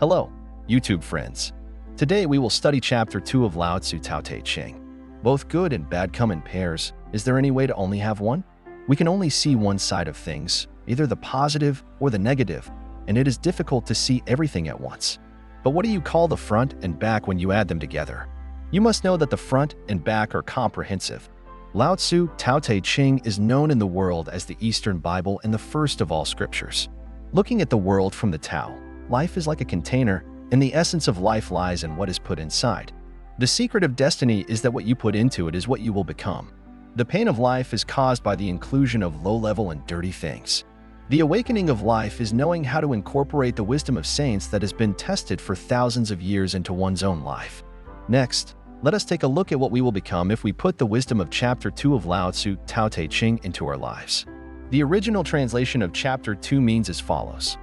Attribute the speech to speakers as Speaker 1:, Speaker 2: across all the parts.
Speaker 1: Hello, YouTube friends. Today we will study Chapter 2 of Lao Tzu Tao Te Ching. Both good and bad come in pairs. Is there any way to only have one? We can only see one side of things, either the positive or the negative, and it is difficult to see everything at once. But what do you call the front and back when you add them together? You must know that the front and back are comprehensive. Lao Tzu Tao Te Ching is known in the world as the Eastern Bible and the first of all scriptures. Looking at the world from the Tao, life is like a container, and the essence of life lies in what is put inside. The secret of destiny is that what you put into it is what you will become. The pain of life is caused by the inclusion of low-level and dirty things. The awakening of life is knowing how to incorporate the wisdom of saints that has been tested for thousands of years into one's own life. Next, let us take a look at what we will become if we put the wisdom of Chapter 2 of Lao Tzu Tao Te Ching into our lives. The original translation of Chapter 2 means as follows.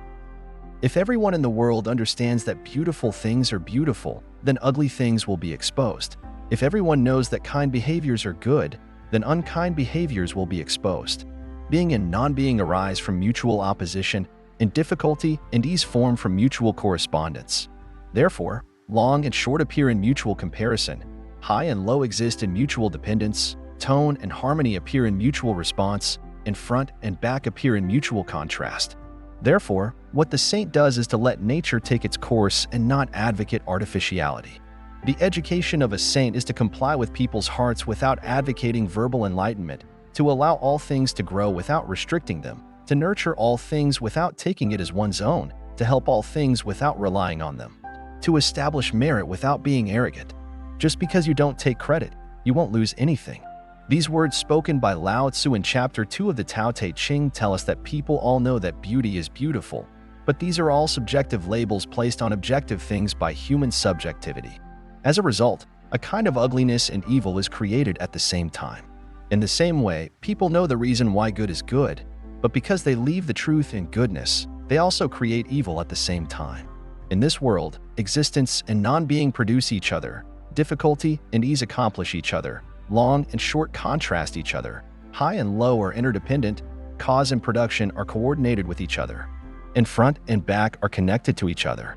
Speaker 1: If everyone in the world understands that beautiful things are beautiful, then ugly things will be exposed. If everyone knows that kind behaviors are good, then unkind behaviors will be exposed. Being and non-being arise from mutual opposition, and difficulty and ease form from mutual correspondence. Therefore, long and short appear in mutual comparison, high and low exist in mutual dependence, tone and harmony appear in mutual response, and front and back appear in mutual contrast. Therefore, what the saint does is to let nature take its course and not advocate artificiality. The education of a saint is to comply with people's hearts without advocating verbal enlightenment, to allow all things to grow without restricting them, to nurture all things without taking it as one's own, to help all things without relying on them, to establish merit without being arrogant. Just because you don't take credit, you won't lose anything. These words spoken by Lao Tzu in Chapter 2 of the Tao Te Ching tell us that people all know that beauty is beautiful, but these are all subjective labels placed on objective things by human subjectivity. As a result, a kind of ugliness and evil is created at the same time. In the same way, people know the reason why good is good, but because they leave the truth in goodness, they also create evil at the same time. In this world, existence and non-being produce each other, difficulty and ease accomplish each other, long and short contrast each other, high and low are interdependent, cause and production are coordinated with each other, and front and back are connected to each other.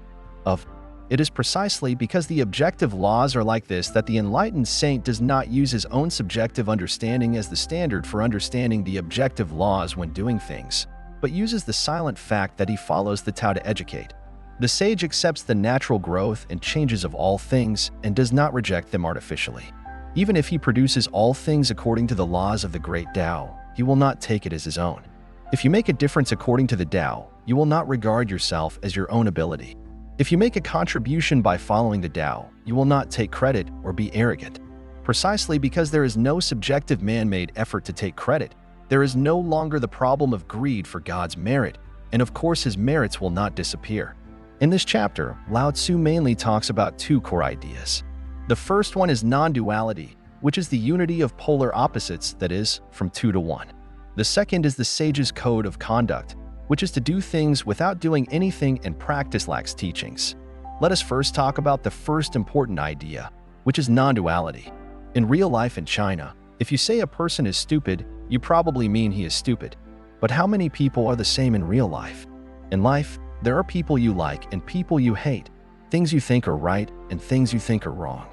Speaker 1: It is precisely because the objective laws are like this that the enlightened saint does not use his own subjective understanding as the standard for understanding the objective laws when doing things, but uses the silent fact that he follows the Tao to educate. The sage accepts the natural growth and changes of all things and does not reject them artificially. Even if he produces all things according to the laws of the great Tao, he will not take it as his own. If you make a difference according to the Tao, you will not regard yourself as your own ability. If you make a contribution by following the Tao, you will not take credit or be arrogant. Precisely because there is no subjective man-made effort to take credit, there is no longer the problem of greed for God's merit, and of course his merits will not disappear. In this chapter, Lao Tzu mainly talks about two core ideas. The first one is non-duality, which is the unity of polar opposites, that is, from 2 to 1. The second is the sage's code of conduct, which is to do things without doing anything and practice lacks teachings. Let us first talk about the first important idea, which is non-duality. In real life in China, if you say a person is stupid, you probably mean he is stupid. But how many people are the same in real life? In life, there are people you like and people you hate, things you think are right and things you think are wrong.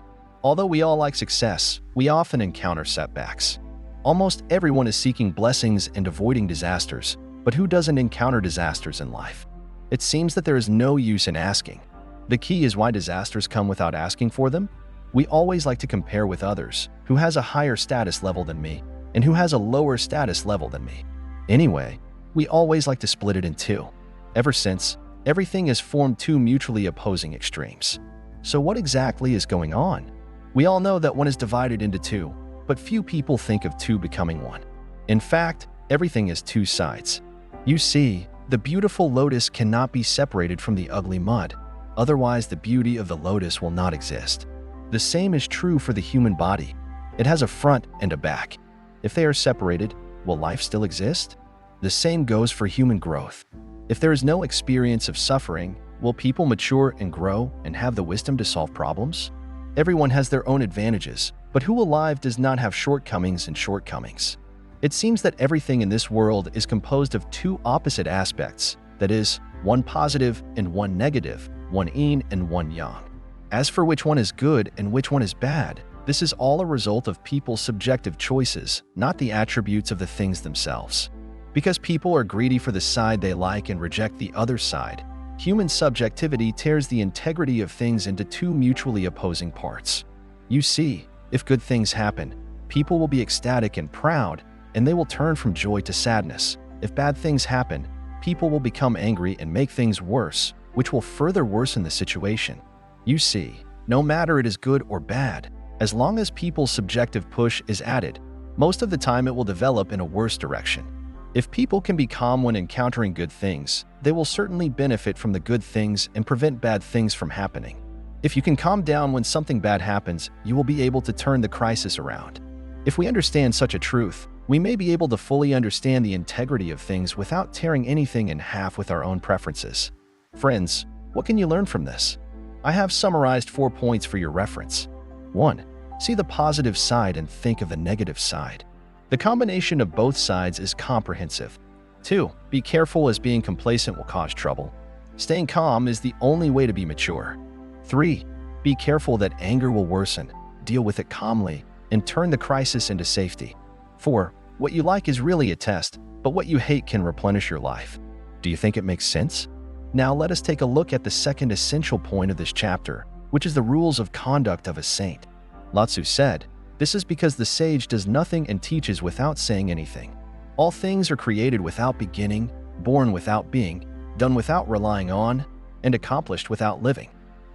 Speaker 1: Although we all like success, we often encounter setbacks. Almost everyone is seeking blessings and avoiding disasters, but who doesn't encounter disasters in life? It seems that there is no use in asking. The key is why disasters come without asking for them. We always like to compare with others, who has a higher status level than me, and who has a lower status level than me. Anyway, we always like to split it in two. Ever since, everything has formed two mutually opposing extremes. So what exactly is going on? We all know that one is divided into two, but few people think of two becoming one. In fact, everything has two sides. You see, the beautiful lotus cannot be separated from the ugly mud, otherwise the beauty of the lotus will not exist. The same is true for the human body. It has a front and a back. If they are separated, will life still exist? The same goes for human growth. If there is no experience of suffering, will people mature and grow and have the wisdom to solve problems? Everyone has their own advantages, but who alive does not have shortcomings and shortcomings? It seems that everything in this world is composed of two opposite aspects, that is, one positive and one negative, one yin and one yang. As for which one is good and which one is bad, this is all a result of people's subjective choices, not the attributes of the things themselves. Because people are greedy for the side they like and reject the other side, human subjectivity tears the integrity of things into two mutually opposing parts. You see, if good things happen, people will be ecstatic and proud, and they will turn from joy to sadness. If bad things happen, people will become angry and make things worse, which will further worsen the situation. You see, no matter it is good or bad, as long as people's subjective push is added, most of the time it will develop in a worse direction. If people can be calm when encountering good things, they will certainly benefit from the good things and prevent bad things from happening. If you can calm down when something bad happens, you will be able to turn the crisis around. If we understand such a truth, we may be able to fully understand the integrity of things without tearing anything in half with our own preferences. Friends, what can you learn from this? I have summarized 4 points for your reference. 1. See the positive side and think of the negative side. The combination of both sides is comprehensive. 2. Be careful, as being complacent will cause trouble. Staying calm is the only way to be mature. 3. Be careful that anger will worsen. Deal with it calmly and turn the crisis into safety. 4. What you like is really a test, but what you hate can replenish your life. Do you think it makes sense? Now let us take a look at the second essential point of this chapter, which is the rules of conduct of a saint. Lao Tzu said, "This is because the sage does nothing and teaches without saying anything. All things are created without beginning, born without being, done without relying on, and accomplished without living.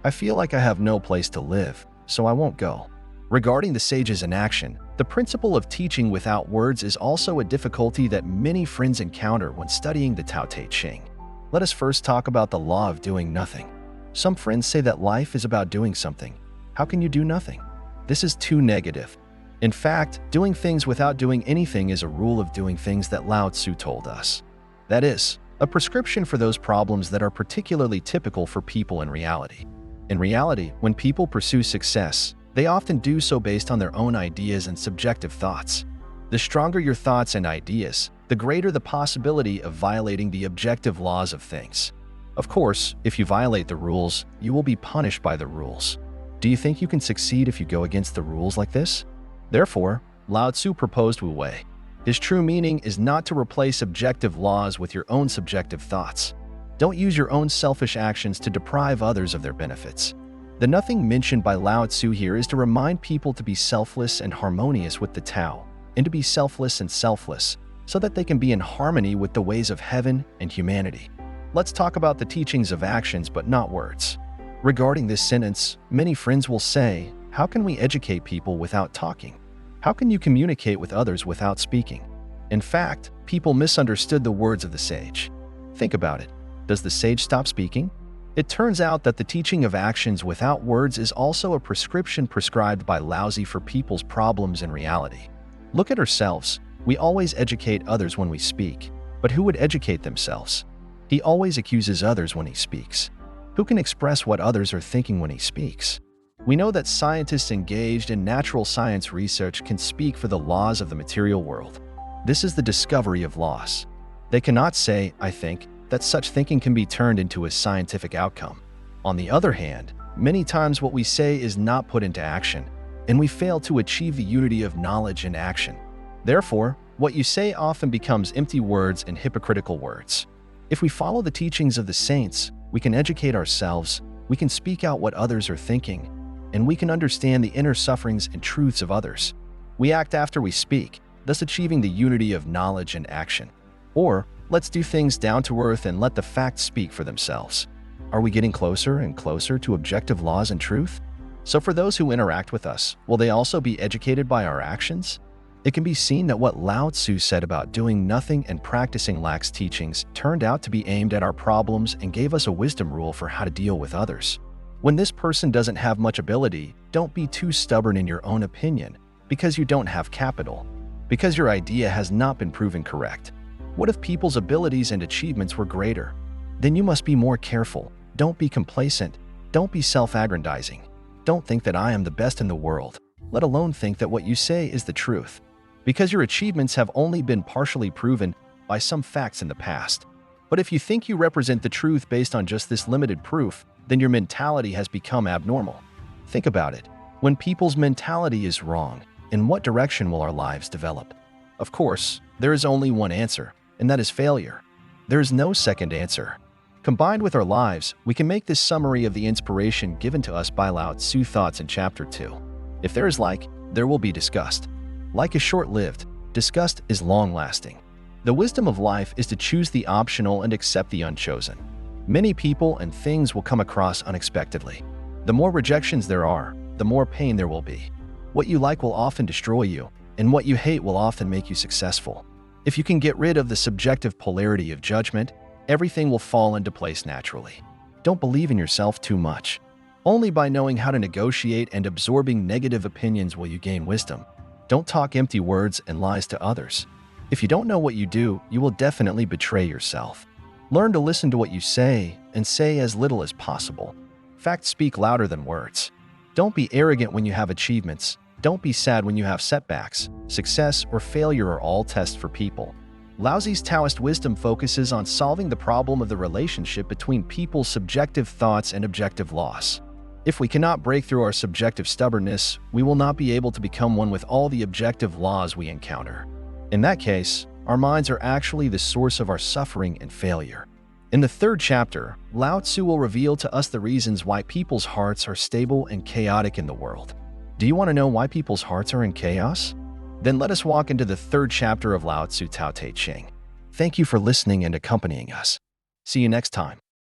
Speaker 1: I feel like I have no place to live, so I won't go." Regarding the sages in action, the principle of teaching without words is also a difficulty that many friends encounter when studying the Tao Te Ching. Let us first talk about the law of doing nothing. Some friends say that life is about doing something. How can you do nothing? This is too negative. In fact, doing things without doing anything is a rule of doing things that Lao Tzu told us. That is, a prescription for those problems that are particularly typical for people in reality. In reality, when people pursue success, they often do so based on their own ideas and subjective thoughts. The stronger your thoughts and ideas, the greater the possibility of violating the objective laws of things. Of course, if you violate the rules, you will be punished by the rules. Do you think you can succeed if you go against the rules like this? Therefore, Lao Tzu proposed Wu Wei. His true meaning is not to replace objective laws with your own subjective thoughts. Don't use your own selfish actions to deprive others of their benefits. The nothing mentioned by Lao Tzu here is to remind people to be selfless and harmonious with the Tao, and to be selfless and selfless, so that they can be in harmony with the ways of heaven and humanity. Let's talk about the teachings of actions but not words. Regarding this sentence, many friends will say, "How can we educate people without talking? How can you communicate with others without speaking?" In fact, people misunderstood the words of the sage. Think about it. Does the sage stop speaking? It turns out that the teaching of actions without words is also a prescription prescribed by Lao Tzu for people's problems in reality. Look at ourselves. We always educate others when we speak, but who would educate themselves? He always accuses others when he speaks. Who can express what others are thinking when he speaks? We know that scientists engaged in natural science research can speak for the laws of the material world. This is the discovery of laws. They cannot say, "I think," that such thinking can be turned into a scientific outcome. On the other hand, many times what we say is not put into action, and we fail to achieve the unity of knowledge and action. Therefore, what you say often becomes empty words and hypocritical words. If we follow the teachings of the saints, we can educate ourselves, we can speak out what others are thinking, and we can understand the inner sufferings and truths of others. We act after we speak, thus achieving the unity of knowledge and action. Or, let's do things down to earth and let the facts speak for themselves. Are we getting closer and closer to objective laws and truth? So for those who interact with us, will they also be educated by our actions? It can be seen that what Lao Tzu said about doing nothing and practicing lax teachings turned out to be aimed at our problems and gave us a wisdom rule for how to deal with others. When this person doesn't have much ability, don't be too stubborn in your own opinion, because you don't have capital, because your idea has not been proven correct. What if people's abilities and achievements were greater? Then you must be more careful. Don't be complacent. Don't be self-aggrandizing. Don't think that I am the best in the world, let alone think that what you say is the truth, because your achievements have only been partially proven by some facts in the past. But if you think you represent the truth based on just this limited proof, then your mentality has become abnormal. Think about it. When people's mentality is wrong, in what direction will our lives develop? Of course, there is only one answer, and that is failure. There is no second answer. Combined with our lives, we can make this summary of the inspiration given to us by Lao Tzu thoughts in Chapter 2. If there is like, there will be disgust. Like is short-lived, disgust is long-lasting. The wisdom of life is to choose the optional and accept the unchosen. Many people and things will come across unexpectedly. The more rejections there are, the more pain there will be. What you like will often destroy you, and what you hate will often make you successful. If you can get rid of the subjective polarity of judgment, everything will fall into place naturally. Don't believe in yourself too much. Only by knowing how to negotiate and absorbing negative opinions will you gain wisdom. Don't talk empty words and lies to others. If you don't know what you do, you will definitely betray yourself. Learn to listen to what you say and say as little as possible. Facts speak louder than words. Don't be arrogant when you have achievements. Don't be sad when you have setbacks. Success or failure are all tests for people. Lao Tzu's Taoist wisdom focuses on solving the problem of the relationship between people's subjective thoughts and objective laws. If we cannot break through our subjective stubbornness, we will not be able to become one with all the objective laws we encounter. In that case, our minds are actually the source of our suffering and failure. In the third chapter, Lao Tzu will reveal to us the reasons why people's hearts are stable and chaotic in the world. Do you want to know why people's hearts are in chaos? Then let us walk into the third chapter of Lao Tzu Tao Te Ching. Thank you for listening and accompanying us. See you next time.